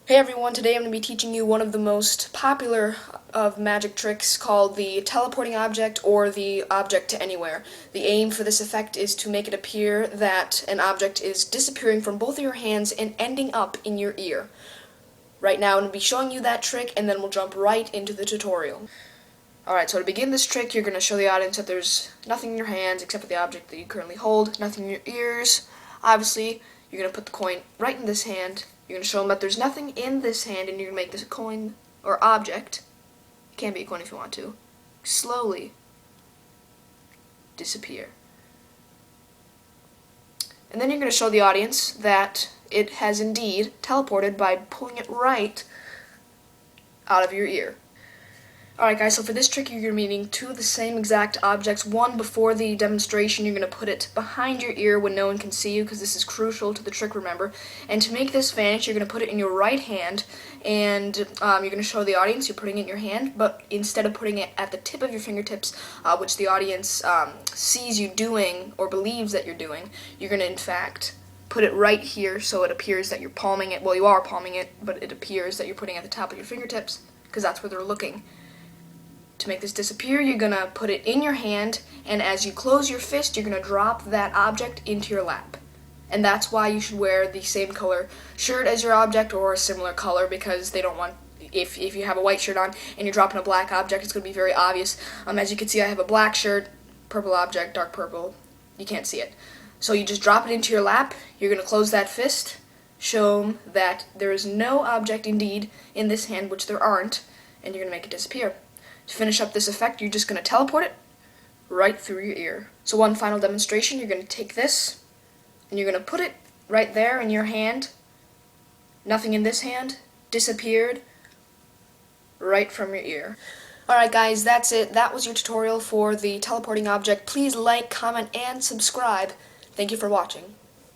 Hey everyone, today I'm going to be teaching you one of the most popular of magic tricks called the teleporting object or the object to anywhere. The aim for this effect is to make it appear that an object is disappearing from both of your hands and ending up in your ear. Right now I'm going to be showing you that trick and then we'll jump right into the tutorial. Alright, so to begin this trick you're going to show the audience that there's nothing in your hands except for the object that you currently hold, nothing in your ears. Obviously, you're going to put the coin right in this hand. You're going to show them that there's nothing in this hand, and you're going to make this coin, or object, it can be a coin if you want to, slowly disappear. And then you're going to show the audience that it has indeed teleported by pulling it right out of your ear. Alright guys, so for this trick you're going to be needing two of the same exact objects. One, before the demonstration, you're going to put it behind your ear when no one can see you, because this is crucial to the trick, remember. And to make this vanish, you're going to put it in your right hand, and you're going to show the audience you're putting it in your hand, but instead of putting it at the tip of your fingertips, which the audience sees you doing, or believes that you're doing, you're going to in fact put it right here so it appears that you're palming it. Well, you are palming it, but it appears that you're putting it at the top of your fingertips, because that's where they're looking. To make this disappear, you're going to put it in your hand, and as you close your fist, you're going to drop that object into your lap. And that's why you should wear the same color shirt as your object, or a similar color, because they don't want, if you have a white shirt on and you're dropping a black object, it's going to be very obvious. As you can see, I have a black shirt, purple object, dark purple. You can't see it. So you just drop it into your lap, you're going to close that fist, show them that there is no object indeed in this hand, which there aren't, and you're going to make it disappear. To finish up this effect, you're just going to teleport it right through your ear. So one final demonstration, you're going to take this, and you're going to put it right there in your hand. Nothing in this hand, disappeared right from your ear. Alright guys, that's it. That was your tutorial for the teleporting object. Please like, comment, and subscribe. Thank you for watching.